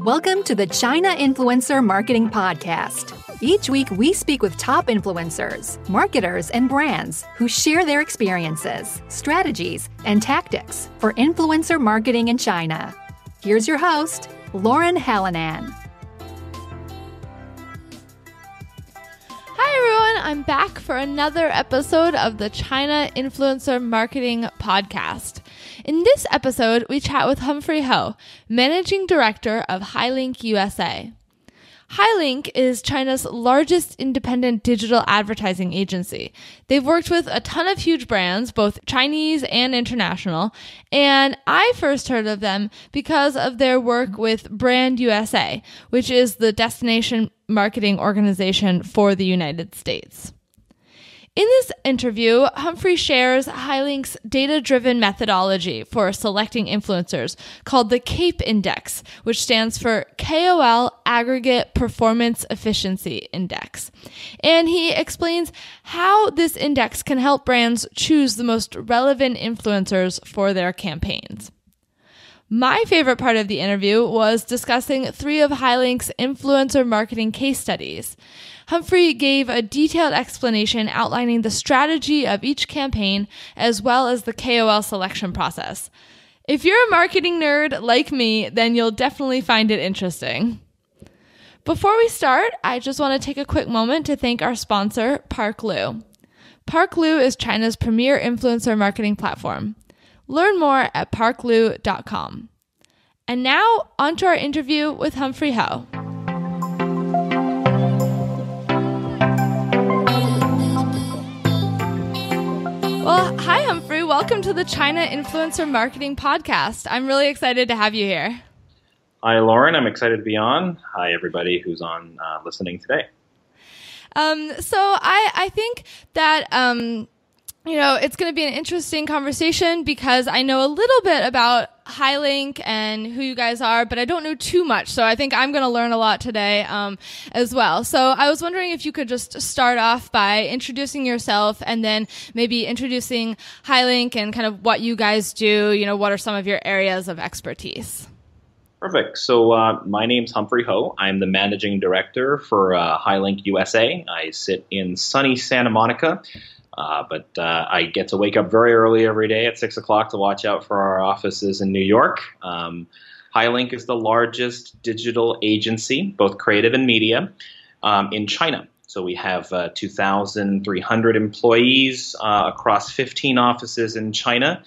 Welcome to the China Influencer Marketing Podcast. Each week, we speak with top influencers, marketers, and brands who share their experiences, strategies, and tactics for influencer marketing in China. Here's your host, Lauren Hallinan. Hi, everyone. I'm back for another episode of the China Influencer Marketing Podcast. In this episode, we chat with Humphrey Ho, Managing Director of Hylink USA. Hylink is China's largest independent digital advertising agency. They've worked with a ton of huge brands, both Chinese and international, and I first heard of them because of their work with Brand USA, which is the destination marketing organization for the United States. In this interview, Humphrey shares Hylink's data-driven methodology for selecting influencers called the KAPE Index, which stands for KOL Aggregate Performance Efficiency Index. And he explains how this index can help brands choose the most relevant influencers for their campaigns. My favorite part of the interview was discussing 3 of Hylink's influencer marketing case studies. Humphrey gave a detailed explanation outlining the strategy of each campaign as well as the KOL selection process. If you're a marketing nerd like me, then you'll definitely find it interesting. Before we start, I just want to take a quick moment to thank our sponsor, Parkloo. Parkloo is China's premier influencer marketing platform. Learn more at parkloo.com. And now, on to our interview with Humphrey Ho. Well, hi, Humphrey. Welcome to the China Influencer Marketing Podcast. I'm really excited to have you here. Hi, Lauren. I'm excited to be on. Hi, everybody who's on listening today. So I think that it's going to be an interesting conversation because I know a little bit about Hylink and who you guys are, but I don't know too much. So I think I'm going to learn a lot today as well. So I was wondering if you could just start off by introducing yourself and then maybe introducing Hylink and kind of what you guys do. You know, what are some of your areas of expertise? Perfect. So my name's Humphrey Ho. I'm the Managing Director for Hylink USA. I sit in sunny Santa Monica. But I get to wake up very early every day at 6 o'clock to watch out for our offices in New York. Hylink is the largest digital agency, both creative and media, in China. So we have 2,300 employees across 15 offices in China.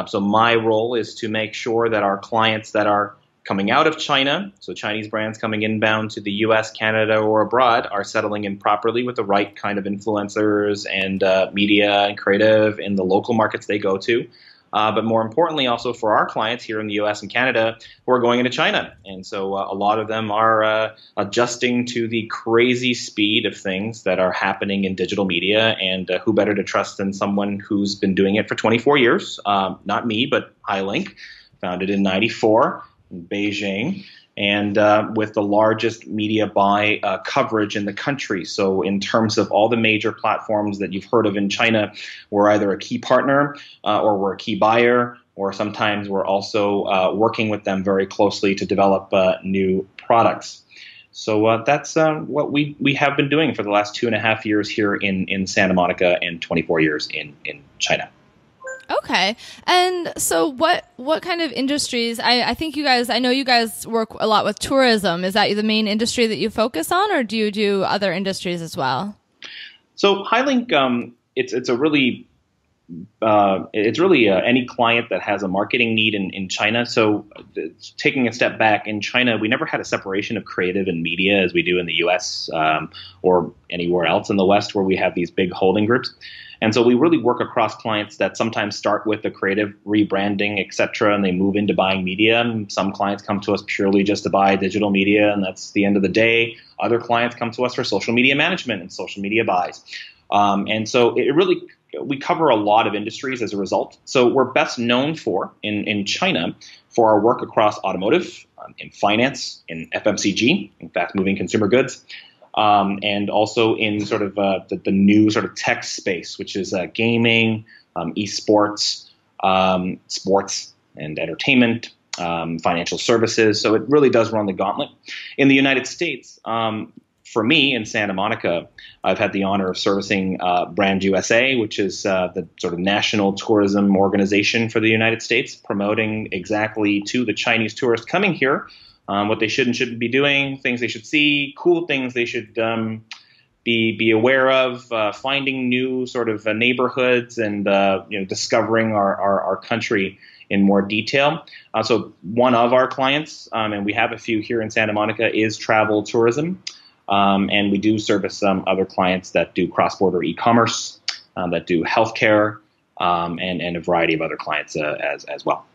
So my role is to make sure that our clients that are coming out of China, so Chinese brands coming inbound to the US, Canada, or abroad, are settling in properly with the right kind of influencers and media and creative in the local markets they go to. But more importantly, also for our clients here in the US and Canada who are going into China. And so a lot of them are adjusting to the crazy speed of things that are happening in digital media. And who better to trust than someone who's been doing it for 24 years? Not me, but Hylink, founded in '94. In Beijing, and with the largest media buy coverage in the country. So in terms of all the major platforms that you've heard of in China, we're either a key partner or we're a key buyer, or sometimes we're also working with them very closely to develop new products. So that's what we have been doing for the last 2.5 years here in Santa Monica and 24 years in China. Okay. And so what kind of industries, I think I know you guys work a lot with tourism. Is that the main industry that you focus on, or do you do other industries as well? So Hylink, it's really any client that has a marketing need in China. So taking a step back, in China, we never had a separation of creative and media as we do in the US or anywhere else in the West where we have these big holding groups. And so we really work across clients that sometimes start with the creative rebranding, et cetera, and they move into buying media. And some clients come to us purely just to buy digital media, and that's the end of the day. Other clients come to us for social media management and social media buys. And so we cover a lot of industries as a result. So we're best known in China for our work across automotive, in finance, in FMCG, in fast-moving consumer goods, and also in sort of the new sort of tech space, which is gaming, esports, sports and entertainment, financial services. So it really does run the gauntlet. In the United States, for me in Santa Monica, I've had the honor of servicing Brand USA, which is the sort of national tourism organization for the United States, promoting exactly to the Chinese tourists coming here what they should and shouldn't be doing, things they should see, cool things they should be aware of, finding new sort of neighborhoods and discovering our country in more detail. So one of our clients, and we have a few here in Santa Monica, is travel tourism. And we do service some other clients that do cross-border e-commerce, that do healthcare, and a variety of other clients as well.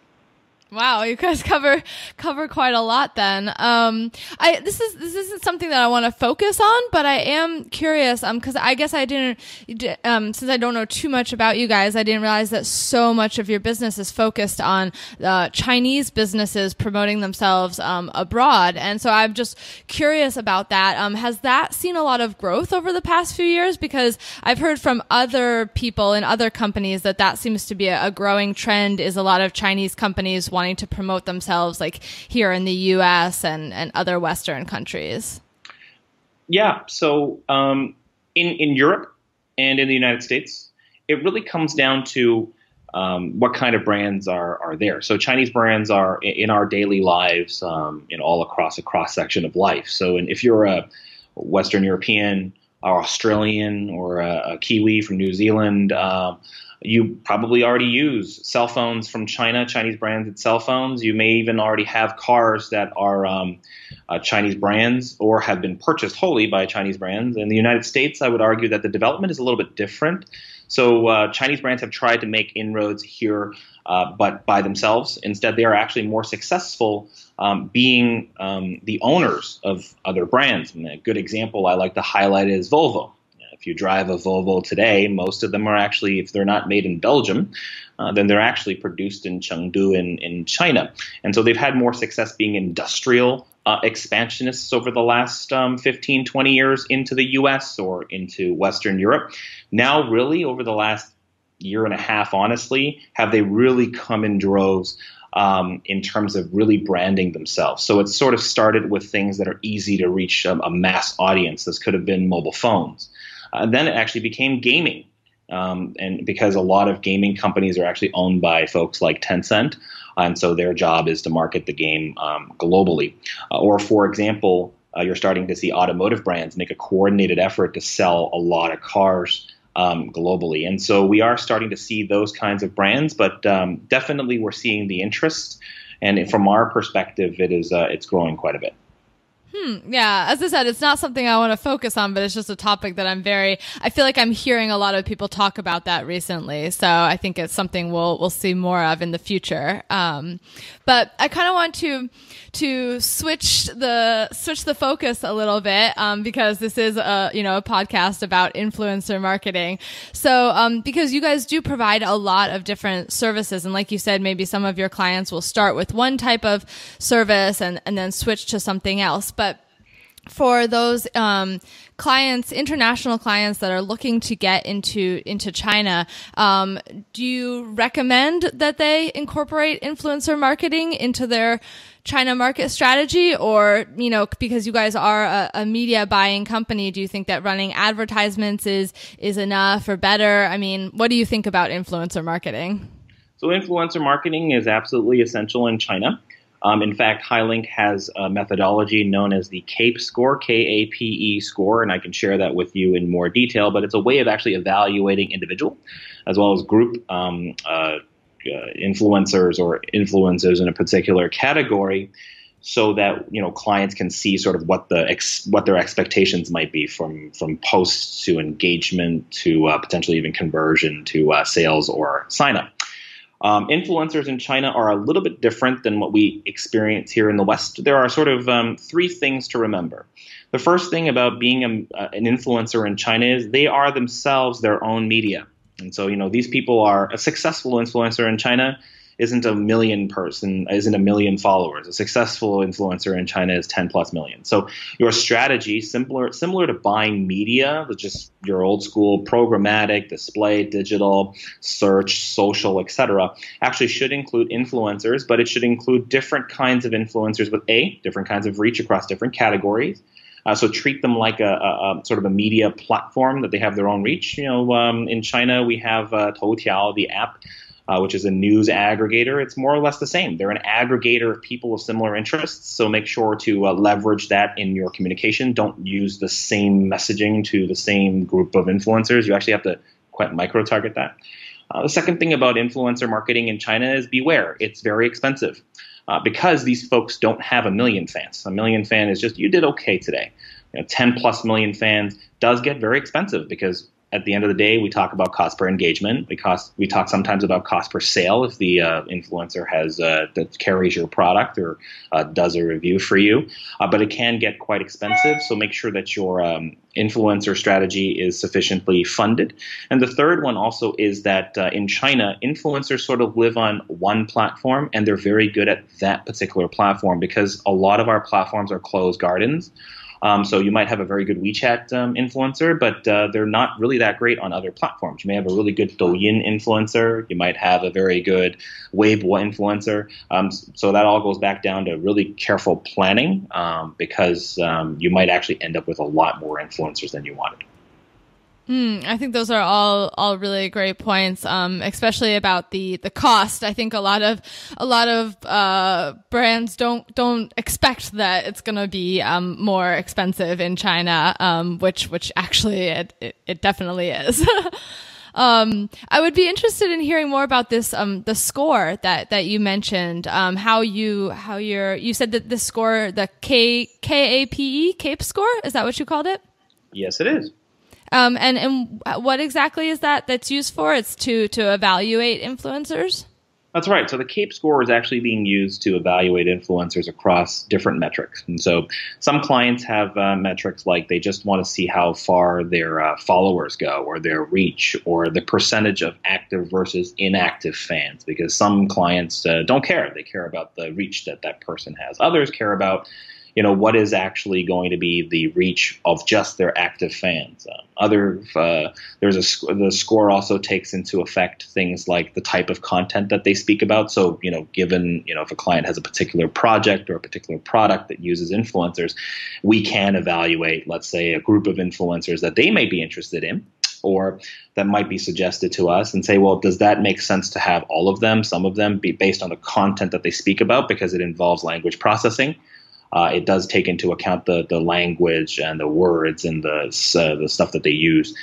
Wow, you guys cover quite a lot then. This isn't something that I want to focus on, but I am curious because I guess I didn't since I don't know too much about you guys, I didn't realize that so much of your business is focused on Chinese businesses promoting themselves abroad, and so I'm just curious about that. Has that seen a lot of growth over the past few years? Because I've heard from other people in other companies that seems to be a growing trend. Is a lot of Chinese companies wanting to promote themselves like here in the US and other Western countries? Yeah. So in Europe and in the United States, it really comes down to what kind of brands are there. So Chinese brands are in our daily lives all across a cross-section of life. So if you're a Western European or Australian or a Kiwi from New Zealand, you probably already use cell phones from China, Chinese branded cell phones. You may even already have cars that are Chinese brands or have been purchased wholly by Chinese brands. In the United States, I would argue that the development is a little bit different. So Chinese brands have tried to make inroads here, but by themselves. Instead, they are actually more successful being the owners of other brands. And a good example I like to highlight is Volvo. If you drive a Volvo today, most of them are actually, if they're not made in Belgium, then they're actually produced in Chengdu in China. And so they've had more success being industrial expansionists over the last 15, 20 years into the US or into Western Europe. Now, really, over the last year and a half, honestly, have they really come in droves in terms of really branding themselves. So it sort of started with things that are easy to reach a mass audience. This could have been mobile phones. Then it actually became gaming. And because a lot of gaming companies are actually owned by folks like Tencent, and so their job is to market the game globally. Or, for example, you're starting to see automotive brands make a coordinated effort to sell a lot of cars globally. And so we are starting to see those kinds of brands, but definitely we're seeing the interest. And from our perspective, it's growing quite a bit. Yeah, as I said, it's not something I want to focus on, but it's just a topic that I feel like I'm hearing a lot of people talk about that recently. So I think it's something we'll see more of in the future. But I kind of want to switch the focus a little bit, because this is a podcast about influencer marketing. So, because you guys do provide a lot of different services, and like you said, maybe some of your clients will start with one type of service and then switch to something else. But for those clients, international clients that are looking to get into China, do you recommend that they incorporate influencer marketing into their China market strategy? Or, because you guys are a media buying company, do you think that running advertisements is enough or better? I mean, what do you think about influencer marketing? So influencer marketing is absolutely essential in China. In fact, Hylink has a methodology known as the KAPE score, KAPE score, and I can share that with you in more detail, but it's a way of actually evaluating individual as well as group influencers or influencers in a particular category, so that clients can see sort of what their expectations might be from posts to engagement to potentially even conversion to sales or sign up. Influencers in China are a little bit different than what we experience here in the West. There are sort of three things to remember. The first thing about being an influencer in China is they are themselves their own media. And so, these people are a successful influencer in China isn't a million followers. A successful influencer in China is 10 plus million. So your strategy, similar to buying media, with just your old school programmatic, display, digital, search, social, etc., actually should include influencers, but it should include different kinds of influencers with different kinds of reach across different categories. So treat them like a sort of a media platform that they have their own reach. In China, we have Toutiao, the app, which is a news aggregator. It's more or less the same. They're an aggregator of people of similar interests. So make sure to leverage that in your communication. Don't use the same messaging to the same group of influencers. You actually have to quite micro-target that. The second thing about influencer marketing in China is beware. It's very expensive. Because these folks don't have a million fans. A million fan is just, you did okay today. 10 plus million fans does get very expensive because at the end of the day, we talk about cost per engagement. We talk sometimes about cost per sale if the influencer that carries your product or does a review for you. But it can get quite expensive, so make sure that your influencer strategy is sufficiently funded. And the third one also is that in China, influencers sort of live on one platform, and they're very good at that particular platform because a lot of our platforms are closed gardens. So you might have a very good WeChat influencer, but they're not really that great on other platforms. You may have a really good Douyin influencer. You might have a very good Weibo influencer. So that all goes back down to really careful planning because you might actually end up with a lot more influencers than you wanted. I think those are all really great points, especially about the cost. I think a lot of brands don't expect that it's going to be more expensive in China, which actually it definitely is. I would be interested in hearing more about this the score that you mentioned. You said that the score, the KAPE score, is that what you called it? Yes, it is. And what exactly is that's used for? It's to evaluate influencers? That's right. So the KAPE score is actually being used to evaluate influencers across different metrics. And so some clients have metrics like they just want to see how far their followers go or their reach or the percentage of active versus inactive fans, because some clients don't care. They care about the reach that person has. Others care about what is actually going to be the reach of just their active fans. The score also takes into effect things like the type of content that they speak about. So, given, if a client has a particular project or a particular product that uses influencers, we can evaluate, let's say, a group of influencers that they may be interested in, or that might be suggested to us and say, well, does that make sense to have all of them, some of them, be based on the content that they speak about because it involves language processing? It does take into account the language and the words and the stuff that they use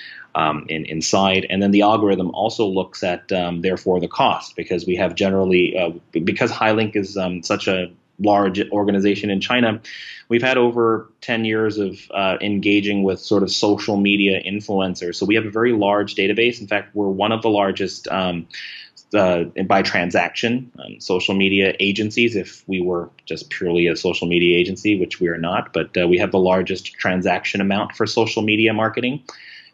inside. And then the algorithm also looks at, therefore, the cost, because we have generally, because Hylink is such a large organization in China, we've had over 10 years of engaging with sort of social media influencers. So we have a very large database. In fact, we're one of the largest by transaction social media agencies, if we were just purely a social media agency, which we are not, but we have the largest transaction amount for social media marketing.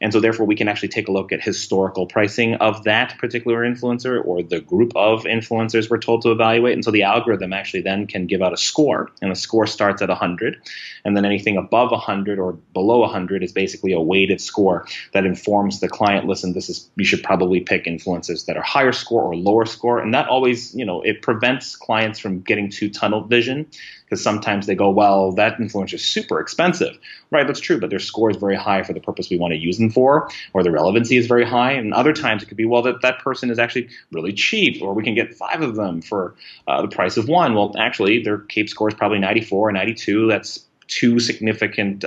And so therefore we can actually take a look at historical pricing of that particular influencer or the group of influencers we're told to evaluate. And so the algorithm actually then can give out a score, and the score starts at 100. And then anything above 100 or below 100 is basically a weighted score that informs the client, listen, you should probably pick influencers that are higher score or lower score. And that always, it prevents clients from getting too tunnel vision, because sometimes they go, well, that influencer is super expensive. Right, that's true, but their score is very high for the purpose we want to use them for, or the relevancy is very high. And other times it could be, well, that person is actually really cheap, or we can get 5 of them for the price of 1. Well, actually, their KAPE score is probably 94 or 92. That's 2 significant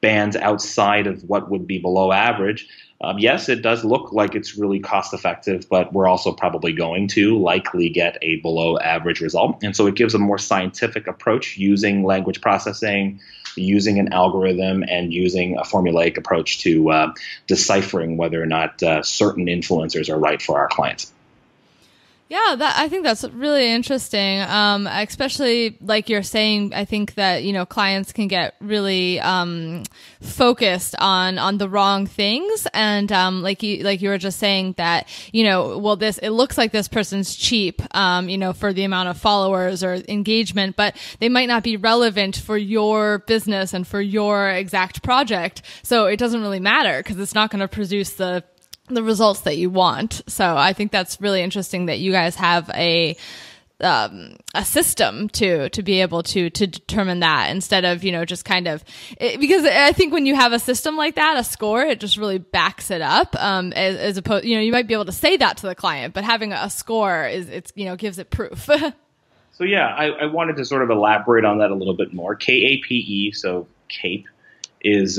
bands outside of what would be below average. Yes, it does look like it's really cost effective, but we're also probably going to likely get a below average result. And so it gives a more scientific approach using language processing, using an algorithm, and using a formulaic approach to deciphering whether or not certain influencers are right for our clients. Yeah, I think that's really interesting. Especially like you're saying, I think that, clients can get really focused on the wrong things. And like you were just saying that, it looks like this person's cheap, for the amount of followers or engagement, but they might not be relevant for your business and for your exact project. So it doesn't really matter because it's not going to produce the results that you want. So I think that's really interesting that you guys have a system to be able to determine that instead of, just kind of, because I think when you have a system like that, a score, it just really backs it up. As opposed, you might be able to say that to the client, but having a score gives it proof. So yeah, I wanted to sort of elaborate on that a little bit more. KAPE, so KAPE is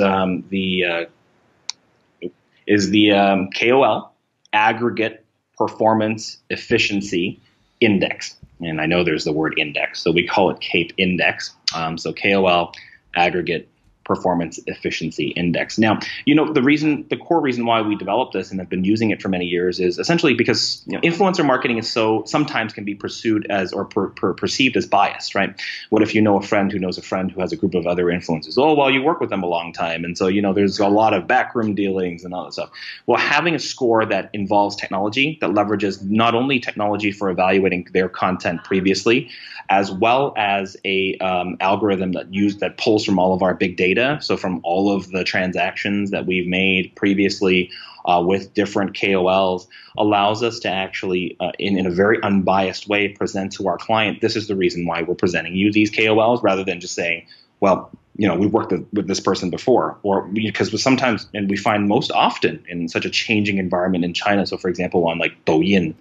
the KOL, Aggregate Performance Efficiency Index. And I know there's the word index, so we call it KAPE Index. So KOL, Aggregate Performance Efficiency Index. Now, the core reason why we developed this and have been using it for many years is essentially because influencer marketing is sometimes can be pursued as or perceived as biased, right? What if you know a friend who knows a friend who has a group of other influencers? Oh, well, you work with them a long time, and so there's a lot of backroom dealings and all that stuff. Well, having a score that involves technology that leverages not only technology for evaluating their content previously, as well as a algorithm that pulls from all of our big data. So from all of the transactions that we've made previously with different KOLs, allows us to actually, in a very unbiased way, present to our client, this is the reason why we're presenting you these KOLs, rather than just saying, well, we've worked with this person before, or because sometimes, and we find most often in such a changing environment in China. So for example, on like Douyin,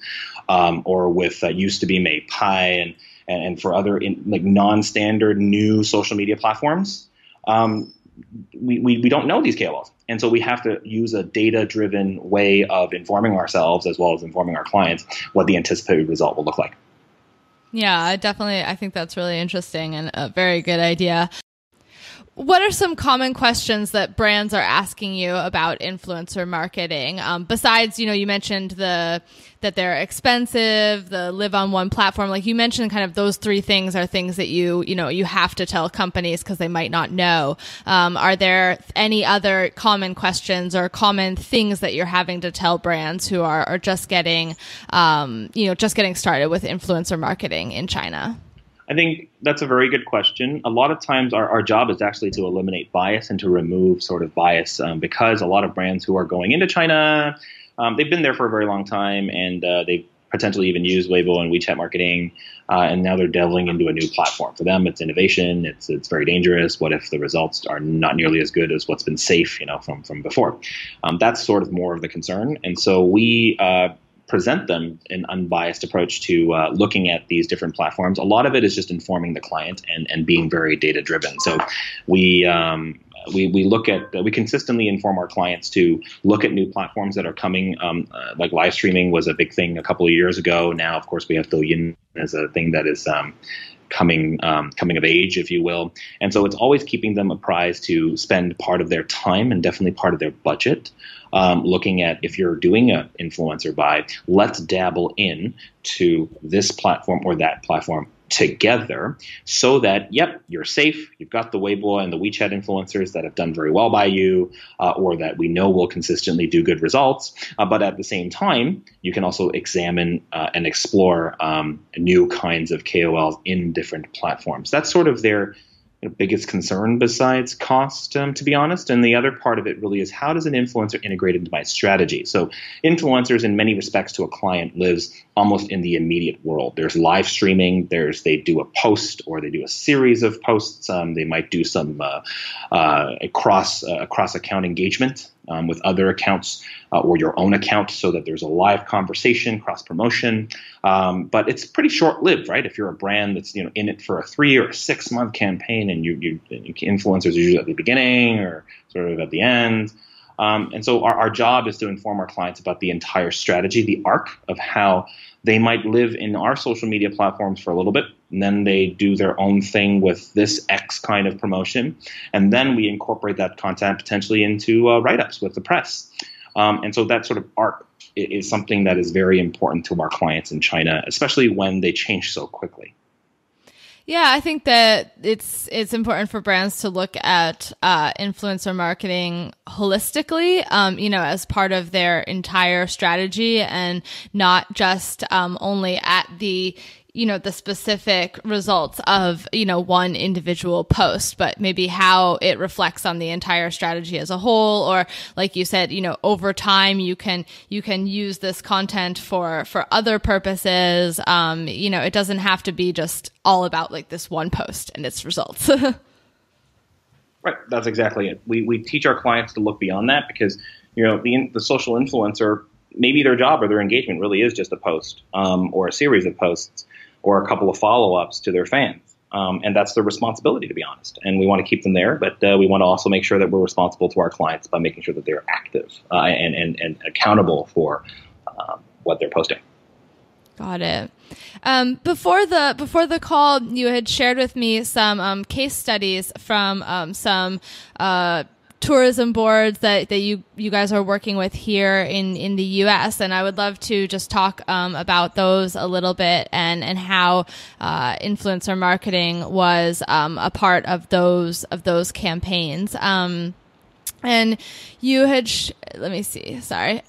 or with used to be Meipai and for other non-standard new social media platforms, we don't know these KOLs. And so we have to use a data-driven way of informing ourselves as well as informing our clients what the anticipated result will look like. Yeah, I think that's really interesting and a very good idea. What are some common questions that brands are asking you about influencer marketing? Besides, you mentioned that they're expensive, the live on one platform. Like you mentioned, kind of those three things are things that you have to tell companies because they might not know. Are there any other common questions or common things that you're having to tell brands who are just getting started with influencer marketing in China? I think that's a very good question. A lot of times our job is actually to eliminate bias and to remove sort of bias because a lot of brands who are going into China, they've been there for a very long time and they potentially even use Weibo and WeChat marketing, and now they're delving into a new platform. For them, it's innovation. It's very dangerous. What if the results are not nearly as good as what's been safe, from before? That's sort of more of the concern. And so we present them an unbiased approach to looking at these different platforms. A lot of it is just informing the client and being very data driven. So we consistently inform our clients to look at new platforms that are coming. Like live streaming was a big thing a couple of years ago. Now, of course, we have Douyin as a thing that is coming of age, if you will. And so it's always keeping them apprised to spend part of their time and definitely part of their budget looking at, if you're doing an influencer buy, let's dabble in to this platform or that platform together so that, yep, you're safe. You've got the Weibo and the WeChat influencers that have done very well by you, or that we know will consistently do good results. But at the same time, you can also examine and explore new kinds of KOLs in different platforms. That's sort of their biggest concern besides cost, to be honest. And the other part of it really is, how does an influencer integrate into my strategy? So influencers, in many respects to a client, lives almost in the immediate world. There's live streaming. They do a post or they do a series of posts. They might do some cross account engagement with other accounts or your own account, so that there's a live conversation, cross promotion. But it's pretty short lived, right? If you're a brand that's in it for a 3 or 6 month campaign, and you influencers are usually at the beginning or sort of at the end. And so our job is to inform our clients about the entire strategy, the arc of how they might live in our social media platforms for a little bit, and then they do their own thing with this X kind of promotion. And then we incorporate that content potentially into write-ups with the press. And so that sort of arc is something that is very important to our clients in China, especially when they change so quickly. Yeah, I think that it's important for brands to look at influencer marketing holistically, as part of their entire strategy, and not just only at the specific results of, one individual post, but maybe how it reflects on the entire strategy as a whole. Or like you said, over time, you can use this content for other purposes. It doesn't have to be just all about like this one post and its results. Right. That's exactly it. We teach our clients to look beyond that because, the social influencer, maybe their job or their engagement really is just a post or a series of posts or a couple of follow-ups to their fans. And that's their responsibility, to be honest. And we want to keep them there, but we want to also make sure that we're responsible to our clients by making sure that they're active and accountable for what they're posting. Got it. Before the call, you had shared with me some case studies from some tourism boards that you guys are working with here in the U.S. And I would love to just talk about those a little bit and how influencer marketing was a part of those campaigns. And you had let me see. Sorry.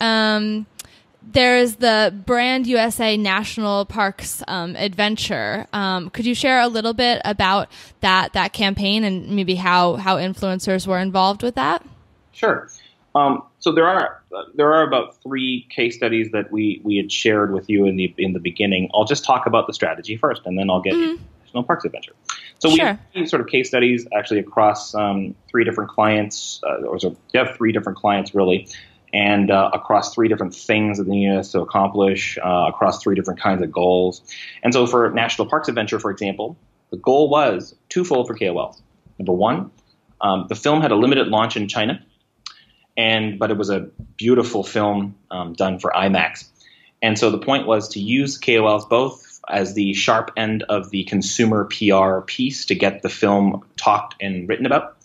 There is the Brand USA National Parks Adventure. Could you share a little bit about that campaign and maybe how influencers were involved with that? Sure. So there are about 3 case studies that we had shared with you in the beginning. I'll just talk about the strategy first, and then I'll get into National Parks Adventure. So we have sort of case studies actually across 3 different clients, you have 3 different clients really. And across 3 different things that they need us to accomplish, across 3 different kinds of goals. And so for National Parks Adventure, for example, the goal was twofold for KOLs. Number 1, the film had a limited launch in China, but it was a beautiful film done for IMAX. And so the point was to use KOLs both as the sharp end of the consumer PR piece to get the film talked and written about,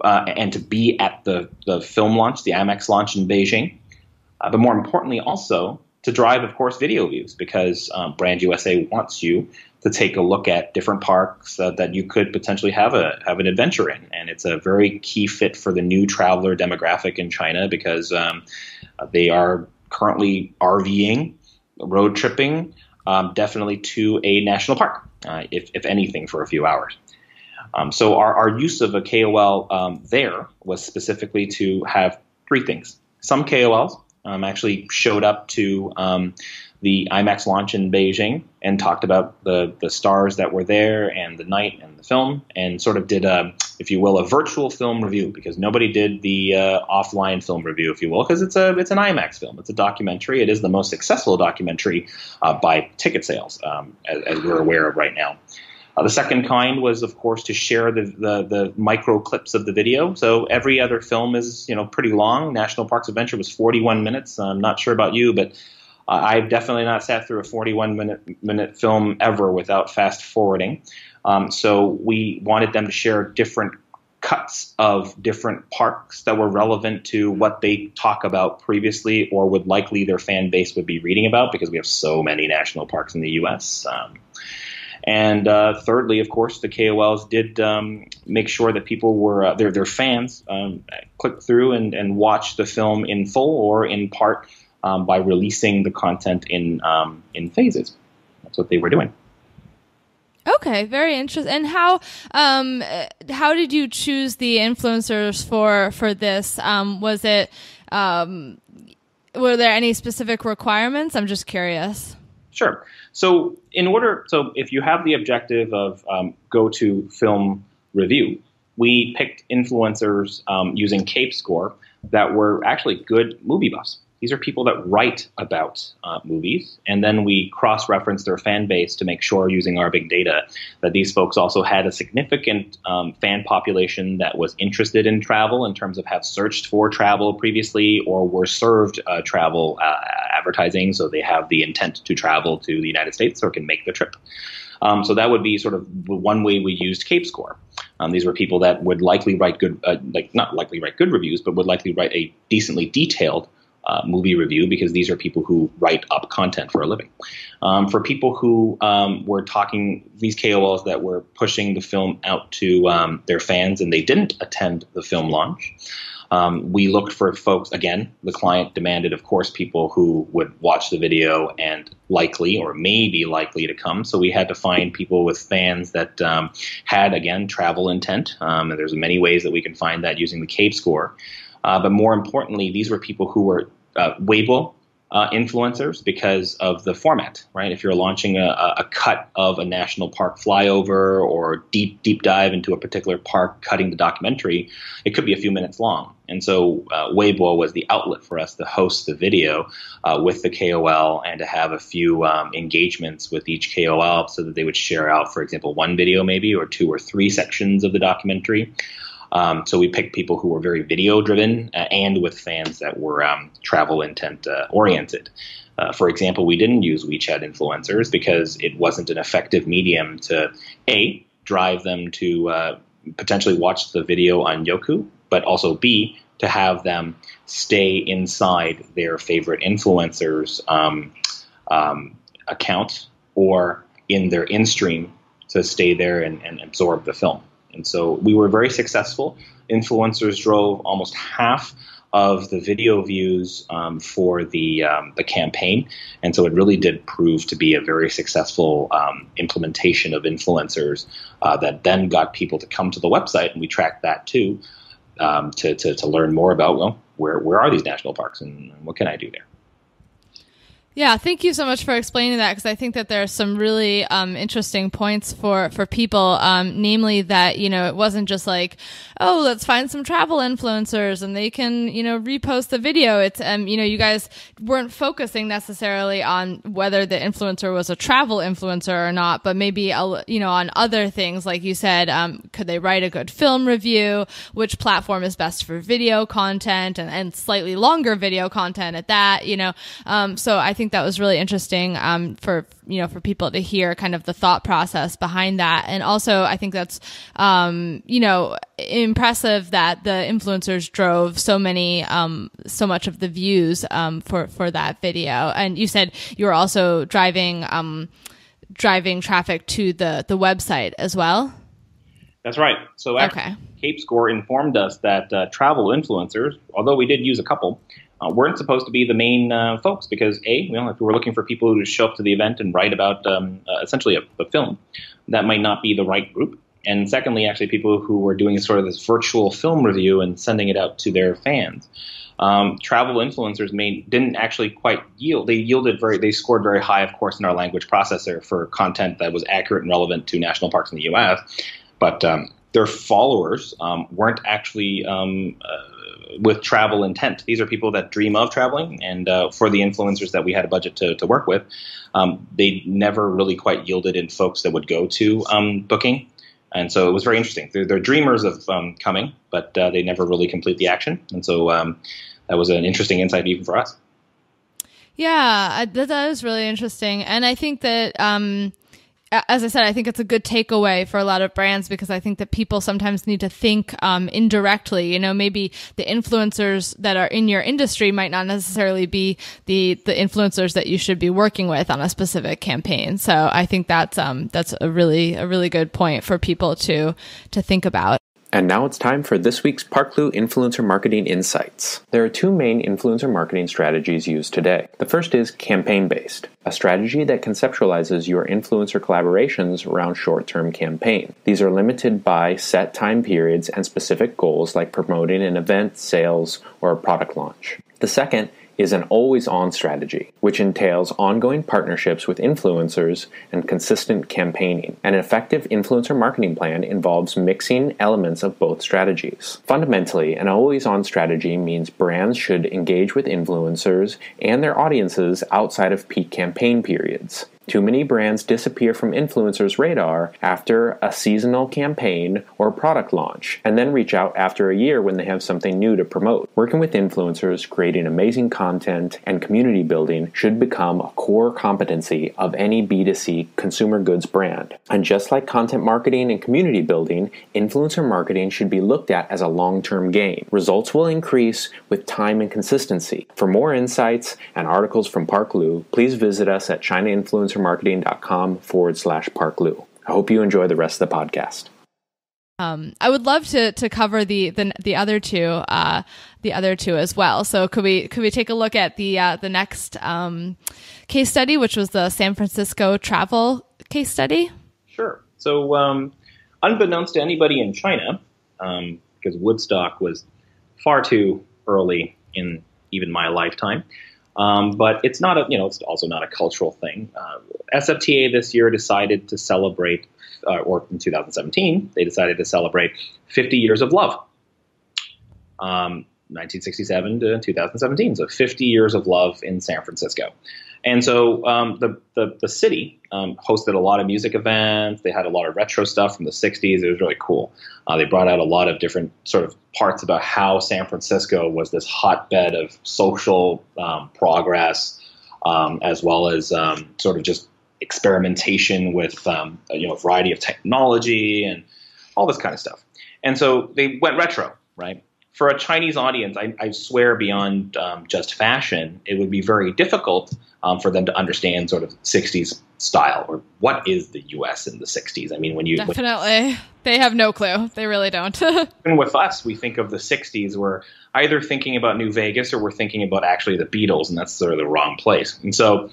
and to be at the film launch, the IMAX launch in Beijing. But more importantly, also to drive, of course, video views, because Brand USA wants you to take a look at different parks that you could potentially have an adventure in. And it's a very key fit for the new traveler demographic in China because they are currently RVing, road tripping, definitely to a national park, if anything, for a few hours. So our use of a KOL there was specifically to have 3 things. Some KOLs actually showed up to the IMAX launch in Beijing and talked about the stars that were there and the night and the film, and sort of did, if you will, a virtual film review, because nobody did the offline film review, if you will, because it's an IMAX film. It's a documentary. It is the most successful documentary by ticket sales, as we're aware of right now. The second kind was, of course, to share the micro clips of the video. So every other film is, pretty long. National Parks Adventure was 41 minutes. I'm not sure about you, but I've definitely not sat through a 41-minute film ever without fast forwarding. So we wanted them to share different cuts of different parks that were relevant to what they talk about previously or would likely their fan base would be reading about, because we have so many national parks in the U.S. And thirdly, of course, the KOLs did make sure that people were their fans click through and watch the film in full or in part by releasing the content in phases. That's what they were doing. Okay, very interesting. And how did you choose the influencers for this? Was it were there any specific requirements? I'm just curious. Sure. So if you have the objective of go to film review, we picked influencers using KAPE score that were actually good movie buffs. These are people that write about movies, and then we cross-reference their fan base to make sure, using our big data, that these folks also had a significant fan population that was interested in travel in terms of have searched for travel previously or were served travel advertising, so they have the intent to travel to the United States or can make the trip. So that would be sort of one way we used KAPE score. These were people that would likely write good, not likely write good reviews, but would likely write a decently detailed movie review, because these are people who write up content for a living. For people who were talking, these KOLs that were pushing the film out to their fans and they didn't attend the film launch, we looked for folks, again, the client demanded, of course, people who would watch the video and likely or maybe likely to come. So we had to find people with fans that had, again, travel intent. And there's many ways that we can find that using the KAPE score. But more importantly, these were people who were Weibo influencers because of the format, right? If you're launching a cut of a national park flyover or deep dive into a particular park, cutting the documentary, it could be a few minutes long. And so Weibo was the outlet for us to host the video with the KOL and to have a few engagements with each KOL so that they would share out, for example, one video maybe or 2 or 3 sections of the documentary. So we picked people who were very video-driven and with fans that were travel intent oriented. For example, we didn't use WeChat influencers because it wasn't an effective medium to, A, drive them to potentially watch the video on Youku, but also, B, to have them stay inside their favorite influencers' account or in their in-stream to stay there and absorb the film. And so we were very successful. Influencers drove almost half of the video views for the campaign. And so it really did prove to be a very successful implementation of influencers that then got people to come to the website. And we tracked that too to learn more about, well, where are these national parks and what can I do there? Yeah, thank you so much for explaining that, because I think that there are some really interesting points for people, namely that, it wasn't just like, oh, let's find some travel influencers and they can, repost the video. It's, you guys weren't focusing necessarily on whether the influencer was a travel influencer or not, but maybe, on other things, like you said, could they write a good film review? Which platform is best for video content and slightly longer video content at that, so I think that was really interesting for people to hear kind of the thought process behind that. And also I think that's impressive that the influencers drove so much of the views for that video. And you said you were also driving traffic to the website as well. That's right. So actually, KAPE score informed us that travel influencers, although we did use a couple, weren't supposed to be the main folks because, A, if we were looking for people who show up to the event and write about essentially a film, that might not be the right group. And secondly, actually, people who were doing sort of this virtual film review and sending it out to their fans. Travel influencers didn't actually quite yield. They scored very high, of course, in our language processor for content that was accurate and relevant to national parks in the U.S., but their followers weren't actually with travel intent. These are people that dream of traveling, and for the influencers that we had a budget to work with, they never really quite yielded in folks that would go to booking. And so it was very interesting. They're dreamers of coming, but they never really complete the action. And so that was an interesting insight even for us. Yeah, that is really interesting. And I think that as I said, I think it's a good takeaway for a lot of brands, because I think that people sometimes need to think indirectly. Maybe the influencers that are in your industry might not necessarily be the influencers that you should be working with on a specific campaign. So I think that's a really good point for people to think about. And now it's time for this week's Parkloo Influencer Marketing Insights. There are 2 main influencer marketing strategies used today. The first is campaign-based, a strategy that conceptualizes your influencer collaborations around short-term campaign. These are limited by set time periods and specific goals like promoting an event, sales, or a product launch. The second is an always-on strategy, which entails ongoing partnerships with influencers and consistent campaigning. An effective influencer marketing plan involves mixing elements of both strategies. Fundamentally, an always-on strategy means brands should engage with influencers and their audiences outside of peak campaign periods. Too many brands disappear from influencers' radar after a seasonal campaign or product launch, and then reach out after a year when they have something new to promote. Working with influencers, creating amazing content, and community building should become a core competency of any B2C consumer goods brand. And just like content marketing and community building, influencer marketing should be looked at as a long-term game. Results will increase with time and consistency. For more insights and articles from Park Lu, please visit us at chinainfluencermarketing.com/parklu. I hope you enjoy the rest of the podcast. I would love to cover the other two as well. So could we take a look at the next case study, which was the San Francisco travel case study? Sure. So unbeknownst to anybody in China, because Woodstock was far too early in even my lifetime. But it's not it's also not a cultural thing. SFTA this year decided to celebrate, or in 2017, they decided to celebrate 50 years of love. 1967 to 2017, so 50 years of love in San Francisco. And so the city hosted a lot of music events. They had a lot of retro stuff from the 60s. It was really cool. They brought out a lot of different sort of parts about how San Francisco was this hotbed of social progress, as well as sort of just experimentation with a variety of technology and all this kind of stuff. And so they went retro, right? For a Chinese audience, I swear beyond just fashion, it would be very difficult for them to understand sort of 60s style, or what is the U.S. in the 60s. I mean, Definitely. They have no clue. They really don't. Even with us, we think of the 60s, we're either thinking about New Vegas or we're thinking about actually the Beatles, and that's sort of the wrong place. And so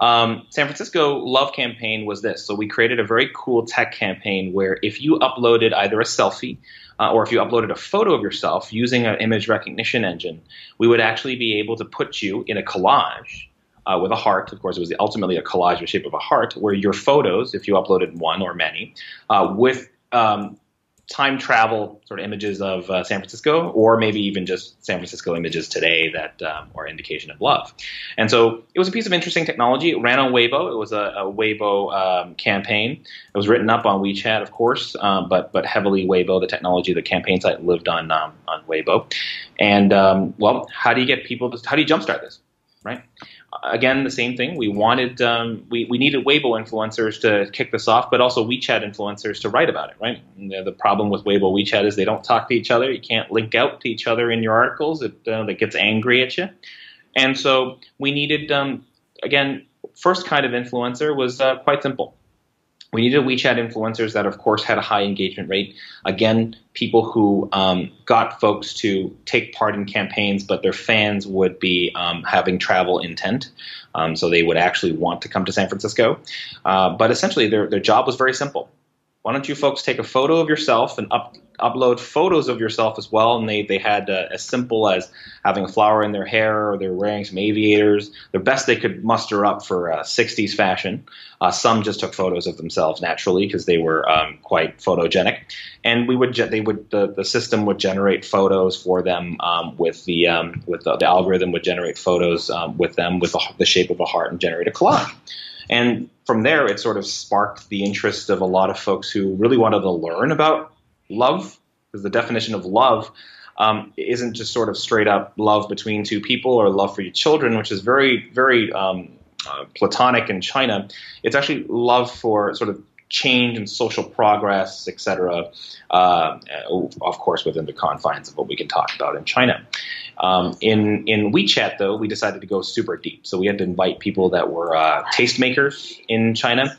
San Francisco Love Campaign was this. So we created a very cool tech campaign where if you uploaded either a selfie or if you uploaded a photo of yourself using an image recognition engine, we would actually be able to put you in a collage with a heart. Of course, it was ultimately a collage in the shape of a heart, where your photos, if you uploaded one or many, with time travel sort of images of San Francisco, or maybe even just San Francisco images today that are indication of love. And so it was a piece of interesting technology. It ran on Weibo. It was a Weibo campaign. It was written up on WeChat, of course, but heavily Weibo. The technology, the campaign site lived on Weibo. And well, how do you get people? How do you jumpstart this? Right. Again, the same thing. We wanted, we needed Weibo influencers to kick this off, but also WeChat influencers to write about it, right? And the problem with Weibo WeChat is they don't talk to each other. You can't link out to each other in your articles. It gets angry at you. And so we needed, again, first kind of influencer was quite simple. We needed WeChat influencers that, of course, had a high engagement rate. Again, people who got folks to take part in campaigns, but their fans would be having travel intent. So they would actually want to come to San Francisco. But essentially, their job was very simple. Why don't you folks take a photo of yourself and upload photos of yourself as well? And they had as simple as having a flower in their hair, or they're wearing some aviators. The best they could muster up for 60s fashion. Some just took photos of themselves naturally because they were quite photogenic. And the system would generate photos for them with the algorithm would generate photos with them with the shape of a heart and generate a collage. And from there, it sort of sparked the interest of a lot of folks who really wanted to learn about love, because the definition of love isn't just sort of straight up love between two people or love for your children, which is very, very platonic in China. It's actually love for sort of change and social progress, etc. Of course, within the confines of what we can talk about in China. In WeChat, though, we decided to go super deep. So we had to invite people that were tastemakers in China.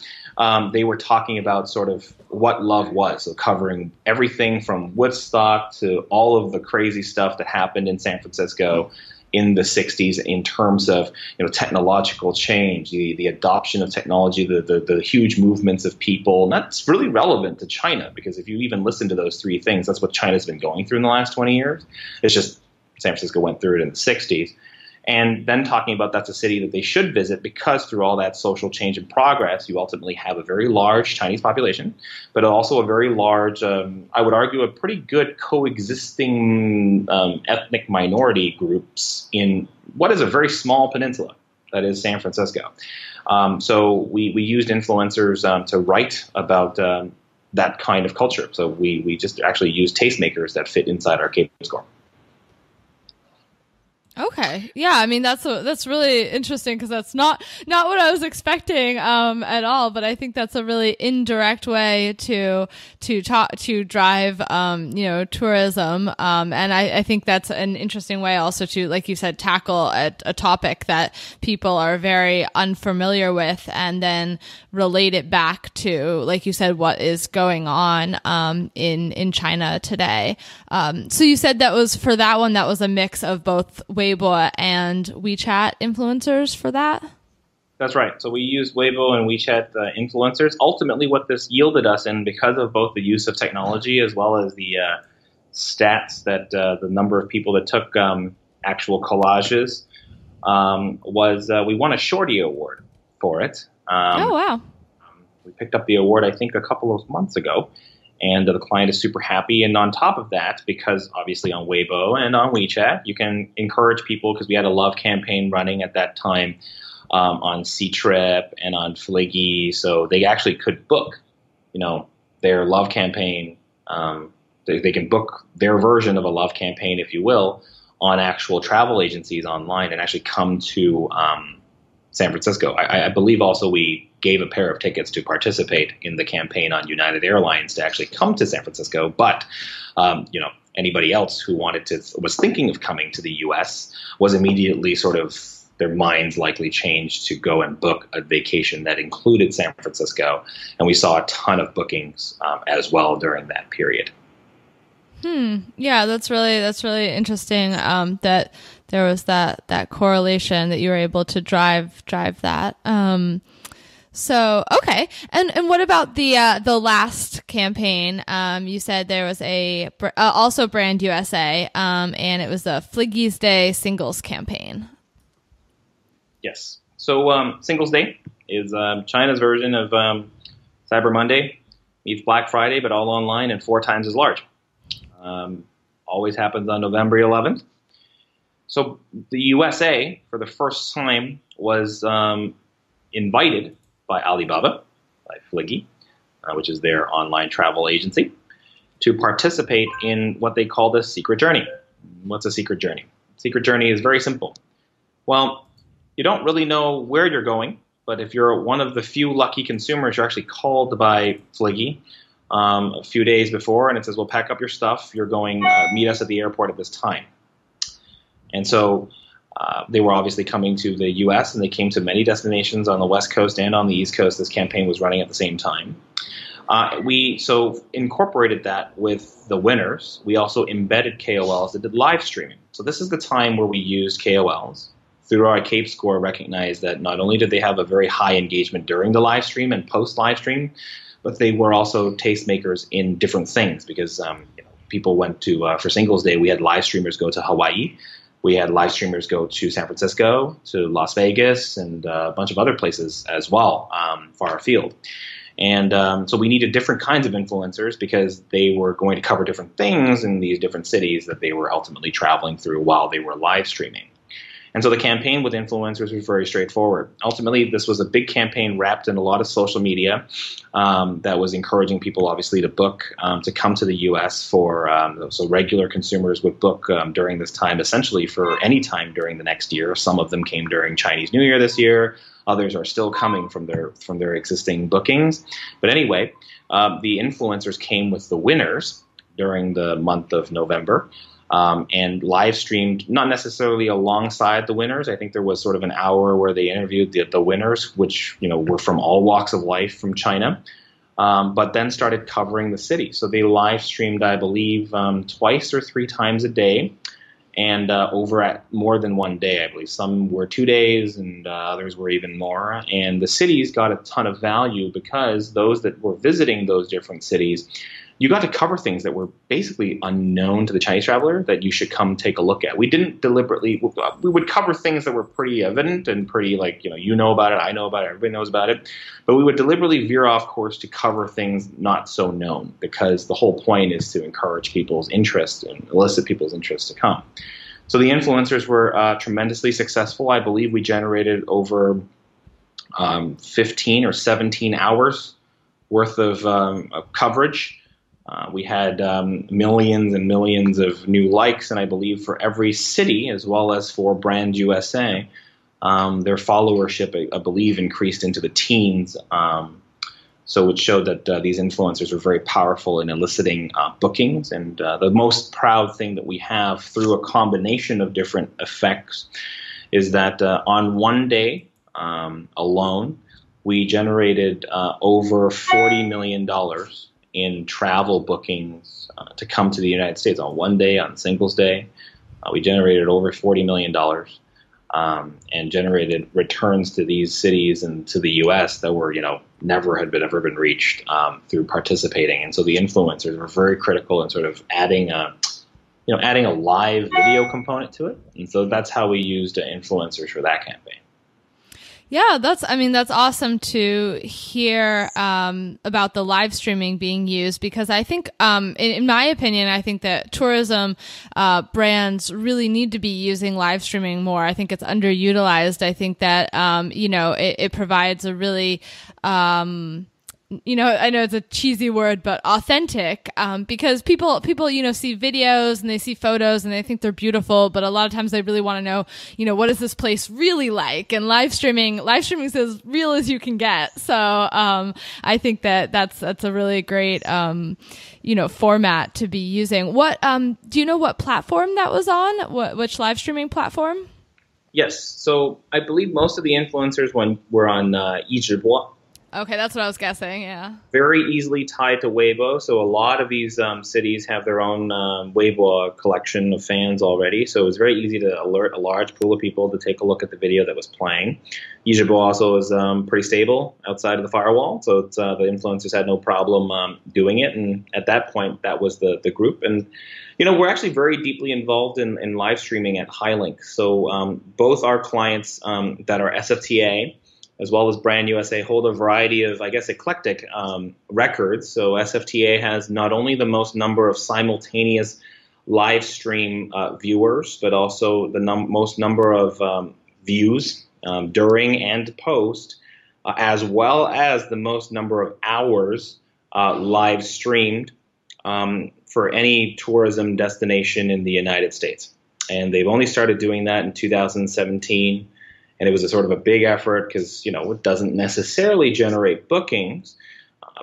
They were talking about sort of what love was, so covering everything from Woodstock to all of the crazy stuff that happened in San Francisco in the 60s in terms of technological change, the adoption of technology, the huge movements of people. And that's really relevant to China, because if you even listen to those three things, that's what China's been going through in the last 20 years. It's just San Francisco went through it in the 60s. And then talking about that's a city that they should visit, because through all that social change and progress, you ultimately have a very large Chinese population, but also a very large, I would argue, a pretty good coexisting ethnic minority groups in what is a very small peninsula. that is San Francisco. So we used influencers to write about that kind of culture. So we just actually used tastemakers that fit inside our KAPE score. Okay. Yeah. I mean, that's really interesting because that's not what I was expecting at all. But I think that's a really indirect way to drive tourism. And I think that's an interesting way also to, like you said, tackle a topic that people are very unfamiliar with, and then relate it back to, like you said, what is going on in China today. So you said that was a mix of both Weibo and WeChat influencers for that? That's right. So we used Weibo and WeChat influencers. Ultimately, what this yielded us, and because of both the use of technology as well as the stats that the number of people that took actual collages, was we won a Shorty Award for it. Oh, wow. We picked up the award, I think, a couple of months ago. And the client is super happy. And on top of that, because obviously on Weibo and on WeChat, you can encourage people, because we had a love campaign running at that time on Ctrip and on Fliggy. So they actually could book, their love campaign. They can book their version of a love campaign, if you will, on actual travel agencies online and actually come to San Francisco. I believe also we gave a pair of tickets to participate in the campaign on United Airlines to actually come to San Francisco. But, anybody else who was thinking of coming to the U.S. was immediately sort of, their minds likely changed to go and book a vacation that included San Francisco. And we saw a ton of bookings as well during that period. Yeah, that's really interesting. That there was that correlation, that you were able to drive that. So okay, and what about the last campaign? You said there was also Brand USA, and it was the Fliggy's Day Singles campaign. Yes. So Singles Day is China's version of Cyber Monday meets Black Friday, but all online and 4 times as large. Always happens on November 11th. So the USA, for the first time, was invited by Alibaba, by Fliggy, which is their online travel agency, to participate in what they call the secret journey. What's a secret journey? Secret journey is very simple. Well, you don't really know where you're going, but if you're one of the few lucky consumers, you're actually called by Fliggy a few days before, and it says, well, pack up your stuff. You're going, meet us at the airport at this time. And so they were obviously coming to the U.S., and they came to many destinations on the West Coast and on the East Coast. This campaign was running at the same time. We incorporated that with the winners. We also embedded KOLs that did live streaming. So this is the time where we used KOLs. Through our KAPE score, recognized that not only did they have a very high engagement during the live stream and post-live stream, but they were also tastemakers in different things, because people went to, for Singles Day, we had live streamers go to Hawaii. We had live streamers go to San Francisco, to Las Vegas, and a bunch of other places as well, far afield. And so we needed different kinds of influencers, because they were going to cover different things in these different cities that they were ultimately traveling through while they were live streaming. And so the campaign with influencers was very straightforward. Ultimately, this was a big campaign wrapped in a lot of social media that was encouraging people, obviously, to book, to come to the U.S. So regular consumers would book during this time, essentially for any time during the next year. Some of them came during Chinese New Year this year. Others are still coming from their existing bookings. But anyway, the influencers came with the winners during the month of November. And live streamed, not necessarily alongside the winners. I think there was sort of an hour where they interviewed the winners, which were from all walks of life from China, but then started covering the city. So they live streamed, I believe, twice or 3 times a day, and over at more than one day. I believe some were 2 days, and others were even more. And the cities got a ton of value, because those that were visiting those different cities, you got to cover things that were basically unknown to the Chinese traveler that you should come take a look at. We didn't deliberately, we would cover things that were pretty evident and pretty you know about it, I know about it, everybody knows about it. But we would deliberately veer off course to cover things not so known, because the whole point is to encourage people's interest and elicit people's interest to come. So the influencers were tremendously successful. I believe we generated over 15 or 17 hours worth of coverage. We had millions and millions of new likes, and I believe for every city, as well as for Brand USA, their followership, I believe, increased into the teens. So it showed that these influencers were very powerful in eliciting bookings. And the most proud thing that we have through a combination of different effects is that on one day alone, we generated over $40 million in travel bookings to come to the United States. On one day, on Singles Day, we generated over $40 million. And generated returns to these cities and to the U.S. that were, never had ever been reached through participating. And so the influencers were very critical in sort of adding a live video component to it. And so that's how we used influencers for that campaign. Yeah, that's awesome to hear about the live streaming being used, because I think, in my opinion, I think that tourism brands really need to be using live streaming more. I think it's underutilized. I think that, it provides a really, I know it's a cheesy word, but authentic, because people, see videos and they see photos and they think they're beautiful, but a lot of times they really want to know, what is this place really like? And live streaming is as real as you can get. So, I think that that's a really great, format to be using. What, do you know what platform that was on? Which live streaming platform? Yes. So I believe most of the influencers were on Yizhibo. Okay, that's what I was guessing, yeah. Very easily tied to Weibo. So a lot of these cities have their own Weibo collection of fans already. So it was very easy to alert a large pool of people to take a look at the video that was playing. Yizhibo also is pretty stable outside of the firewall. So it's, the influencers had no problem doing it. And at that point, that was the group. And, we're actually very deeply involved in live streaming at Hylink. So both our clients that are SFTA, as well as Brand USA, hold a variety of, eclectic records. So SFTA has not only the most number of simultaneous live stream viewers, but also the most number of views during and post, as well as the most number of hours live streamed for any tourism destination in the United States. And they've only started doing that in 2017. And it was a sort of a big effort because, it doesn't necessarily generate bookings,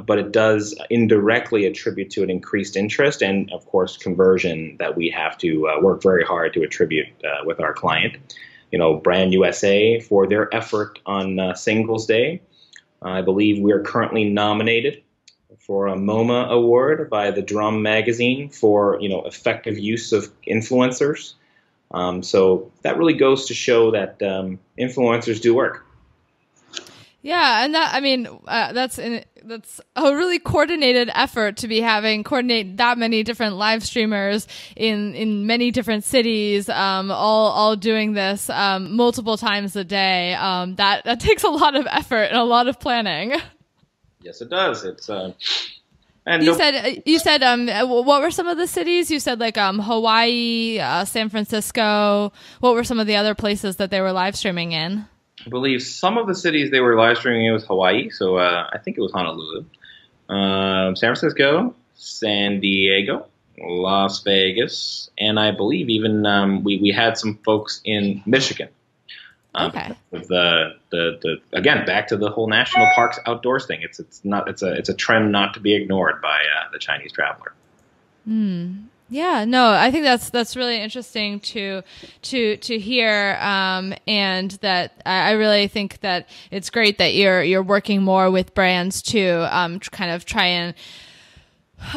but it does indirectly attribute to an increased interest and, of course, conversion that we have to work very hard to attribute with our client. Brand USA, for their effort on Singles Day, I believe we are currently nominated for a MoMA award by the Drum magazine for, effective use of influencers. So that really goes to show that influencers do work. Yeah, and that's a really coordinated effort to be coordinate that many different live streamers in many different cities, all doing this multiple times a day. That takes a lot of effort and a lot of planning. Yes, it does. It's And you said what were some of the cities? You said like Hawaii, San Francisco. What were some of the other places that they were live streaming in? I believe some of the cities they were live streaming in was Hawaii, so I think it was Honolulu, San Francisco, San Diego, Las Vegas, and I believe even we had some folks in Michigan. Okay. With the again, back to the whole national parks outdoors thing. It's a trend not to be ignored by the Chinese traveler. Yeah, no, I think that's really interesting to hear, and that I really think that it's great that you're working more with brands to kind of try and,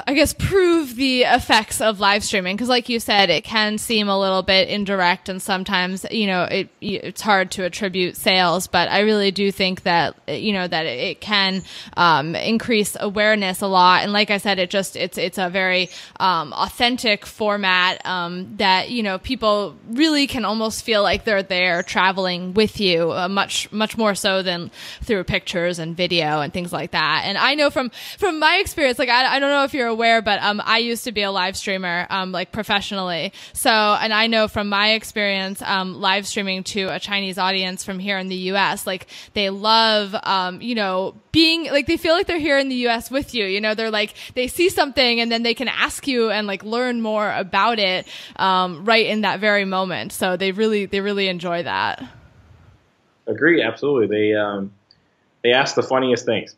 I guess, prove the effects of live streaming, because like you said, it can seem a little bit indirect and sometimes, it's hard to attribute sales, but I really do think that, that it can increase awareness a lot. And like I said, it's a very authentic format that, people really can almost feel like they're there traveling with you, much more so than through pictures and video and things like that. And I know from my experience, like I don't know if you're aware, but I used to be a live streamer, like professionally. So, and I know from my experience, live streaming to a Chinese audience from here in the U.S., like they love, being like, they feel like they're here in the U.S. with you. They're like, they see something and then they can ask you and like learn more about it, right in that very moment. So they really enjoy that. Agree, absolutely. They ask the funniest things.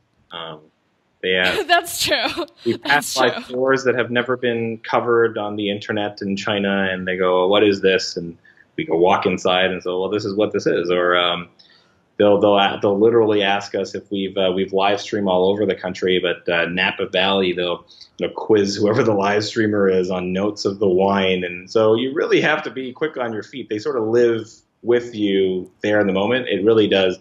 They ask. That's true. We pass by stores that have never been covered on the internet in China, and they go, "What is this?" And we go walk inside and say, "Well, this is what this is." Or they'll literally ask us if we've live streamed all over the country, but Napa Valley, they'll quiz whoever the live streamer is on notes of the wine, and so you really have to be quick on your feet. They sort of live with you there in the moment. It really does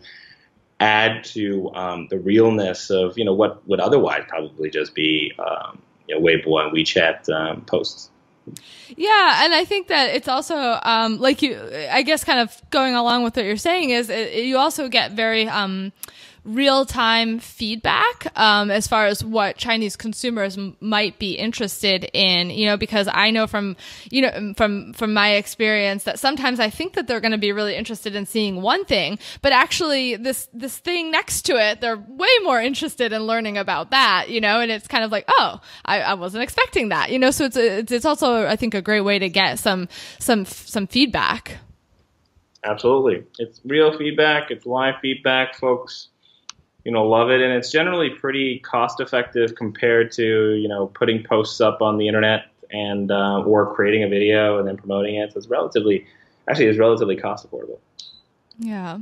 add to the realness of what would otherwise probably just be Weibo and WeChat posts. Yeah, and I think that it's also I guess kind of going along with what you're saying is you also get very real-time feedback as far as what Chinese consumers might be interested in, because I know from my experience that sometimes I think that they're going to be really interested in seeing one thing, but actually this thing next to it, they're way more interested in learning about that, and it's kind of like, oh, I wasn't expecting that, so it's also, I think, a great way to get some feedback. Absolutely. It's real feedback. It's live feedback, folks. Love it. And it's generally pretty cost effective compared to, putting posts up on the internet and, or creating a video and then promoting it. So it's relatively cost affordable. Yeah.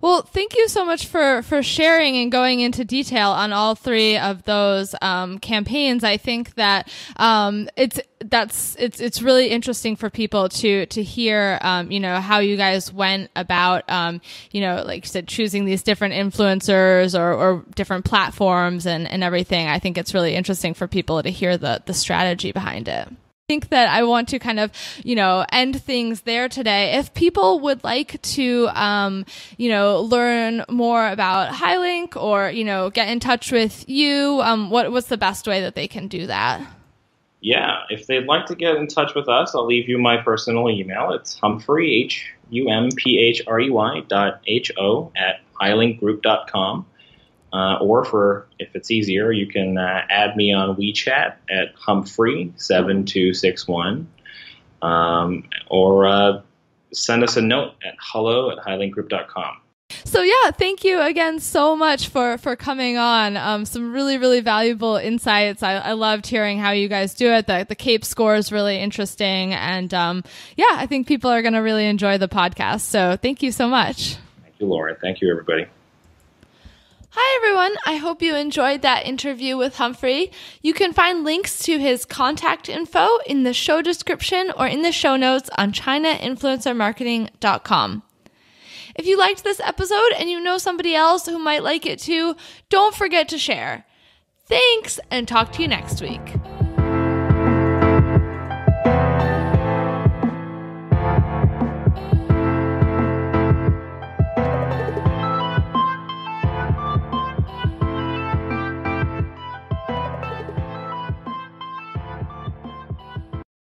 Well, thank you so much for sharing and going into detail on all three of those campaigns. I think that it's really interesting for people to hear how you guys went about like you said, choosing these different influencers or different platforms and everything. I think it's really interesting for people to hear the strategy behind it. I think that I want to kind of, end things there today. If people would like to, learn more about Hylink or, get in touch with you, what's the best way that they can do that? Yeah, if they'd like to get in touch with us, I'll leave you my personal email. It's Humphrey, humphrey.ho@hylinkgroup.com. Or if it's easier, you can add me on WeChat at Humphrey7261, or send us a note at hello@hylinkgroup.com. So yeah, thank you again so much for coming on. Some really, really valuable insights. I loved hearing how you guys do it. The KAPE score is really interesting. And I think people are going to really enjoy the podcast. So thank you so much. Thank you, Laura. Thank you, everybody. Hi, everyone. I hope you enjoyed that interview with Humphrey. You can find links to his contact info in the show description or in the show notes on ChinaInfluencerMarketing.com. If you liked this episode and you know somebody else who might like it too, don't forget to share. Thanks, and talk to you next week.